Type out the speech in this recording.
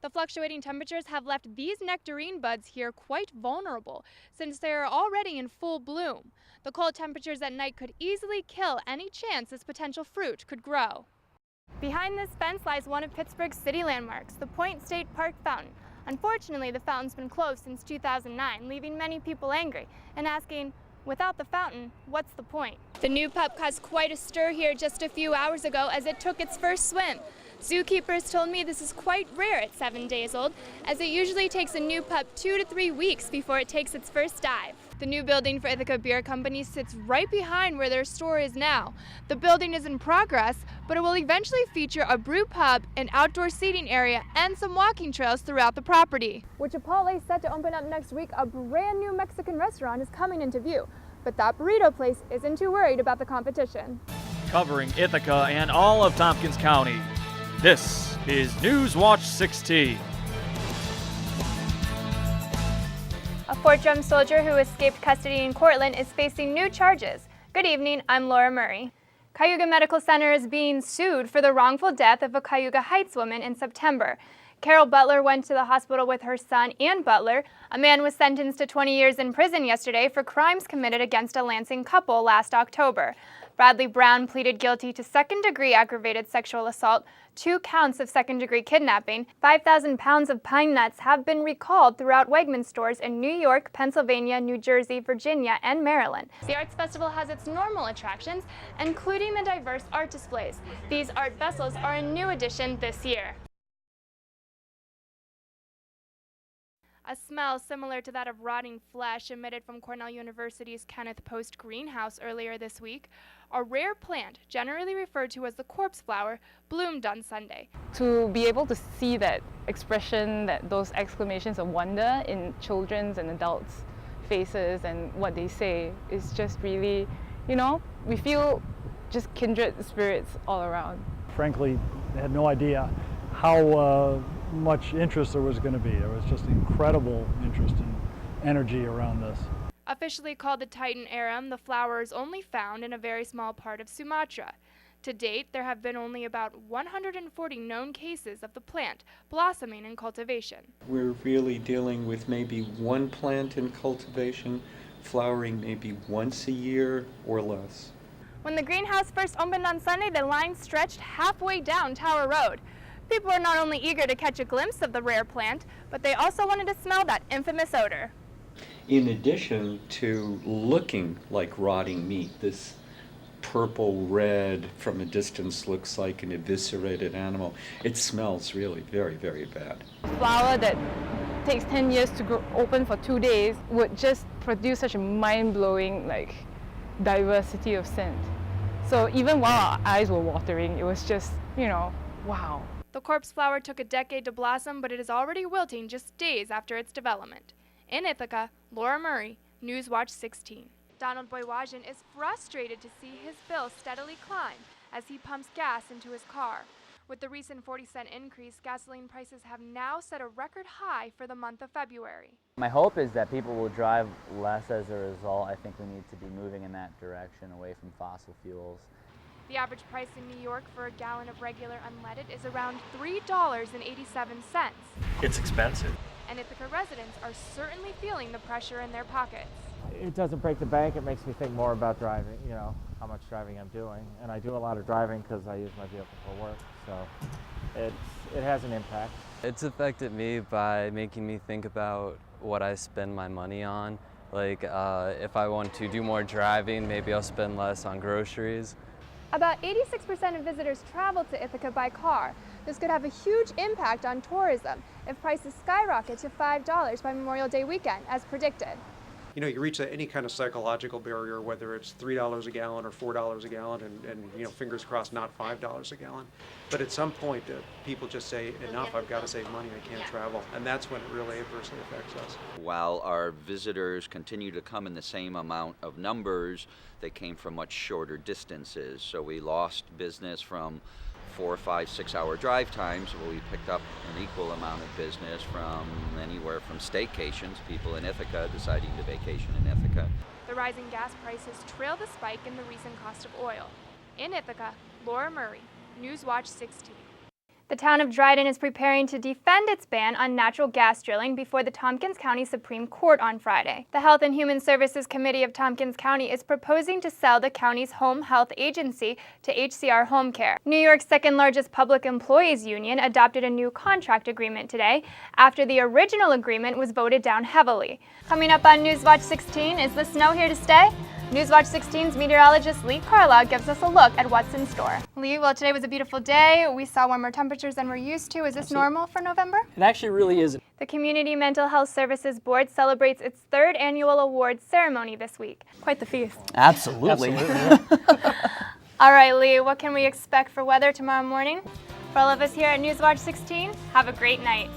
The fluctuating temperatures have left these nectarine buds here quite vulnerable, since they are already in full bloom. The cold temperatures at night could easily kill any chance this potential fruit could grow. Behind this fence lies one of Pittsburgh's city landmarks, the Point State Park Fountain. Unfortunately, the fountain's been closed since 2009, leaving many people angry and asking, without the fountain, what's the point? The new pup caused quite a stir here just a few hours ago as it took its first swim. Zookeepers told me this is quite rare at 7 days old, as it usually takes a new pup 2 to 3 weeks before it takes its first dive. The new building for Ithaca Beer Company sits right behind where their store is now. The building is in progress, but it will eventually feature a brew pub, an outdoor seating area, and some walking trails throughout the property. With Chipotle set to open up next week, a brand new Mexican restaurant is coming into view. But that burrito place isn't too worried about the competition. Covering Ithaca and all of Tompkins County, this is Newswatch 16. A Fort Drum soldier who escaped custody in Cortland is facing new charges. Good evening, I'm Laura Murray. Cayuga Medical Center is being sued for the wrongful death of a Cayuga Heights woman in September. Carol Butler went to the hospital with her son and Butler. A man was sentenced to 20 years in prison yesterday for crimes committed against a Lansing couple last October. Bradley Brown pleaded guilty to second-degree aggravated sexual assault, 2 counts of second-degree kidnapping. 5,000 pounds of pine nuts have been recalled throughout Wegmans stores in New York, Pennsylvania, New Jersey, Virginia, and Maryland. The Arts Festival has its normal attractions, including the diverse art displays. These art vessels are a new addition this year. A smell similar to that of rotting flesh emitted from Cornell University's Kenneth Post greenhouse earlier this week. A rare plant, generally referred to as the corpse flower, bloomed on Sunday. To be able to see that expression, those exclamations of wonder in children's and adults' faces and what they say is just really, we feel just kindred spirits all around. Frankly, I had no idea how much interest there was going to be. There was just incredible interest and energy around this. Officially called the Titan arum, the flower is only found in a very small part of Sumatra. To date, there have been only about 140 known cases of the plant blossoming in cultivation. We're really dealing with maybe one plant in cultivation, flowering maybe once a year or less. When the greenhouse first opened on Sunday, the line stretched halfway down Tower Road. People were not only eager to catch a glimpse of the rare plant, but they also wanted to smell that infamous odor. In addition to looking like rotting meat, this purple red from a distance looks like an eviscerated animal. It smells really very, very bad. A flower that takes 10 years to grow, open for 2 days would just produce such a mind-blowing diversity of scent. So even while our eyes were watering, it was just, wow. The corpse flower took a decade to blossom, but it is already wilting just days after its development. In Ithaca, Laura Murray, Newswatch 16. Donald Boywagen is frustrated to see his bill steadily climb as he pumps gas into his car. With the recent 40-cent increase, gasoline prices have now set a record high for the month of February. My hope is that people will drive less as a result. I think we need to be moving in that direction, away from fossil fuels. The average price in New York for a gallon of regular unleaded is around $3.87. It's expensive. And Ithaca residents are certainly feeling the pressure in their pockets. It doesn't break the bank. It makes me think more about driving, how much driving I'm doing. And I do a lot of driving because I use my vehicle for work, so it has an impact. It's affected me by making me think about what I spend my money on. Like if I want to do more driving, maybe I'll spend less on groceries. About 86% of visitors travel to Ithaca by car. This could have a huge impact on tourism if prices skyrocket to $5 by Memorial Day weekend, as predicted. You reach any kind of psychological barrier, whether it's $3 a gallon or $4 a gallon, and fingers crossed, not $5 a gallon. But at some point, people just say, enough, I've got to save money, I can't travel. And that's when it really adversely affects us. While our visitors continue to come in the same amount of numbers, they came from much shorter distances. So we lost business from 4, 5, 6 hour drive times. Well, we picked up an equal amount of business from anywhere from staycations, people in Ithaca deciding to vacation in Ithaca. The rising gas prices trail the spike in the recent cost of oil. In Ithaca, Laura Murray, Newswatch 16. The town of Dryden is preparing to defend its ban on natural gas drilling before the Tompkins County Supreme Court on Friday. The Health and Human Services Committee of Tompkins County is proposing to sell the county's home health agency to HCR Home Care. New York's second-largest public employees union adopted a new contract agreement today after the original agreement was voted down heavily. Coming up on Newswatch 16, is the snow here to stay? Newswatch 16's meteorologist Lee Carla gives us a look at what's in store. Lee, well, today was a beautiful day. We saw warmer temperatures than we're used to. Is this normal for November? It actually really isn't. The Community Mental Health Services Board celebrates its third annual awards ceremony this week. Quite the feast. Absolutely. All right, Lee, what can we expect for weather tomorrow morning? For all of us here at Newswatch 16, have a great night.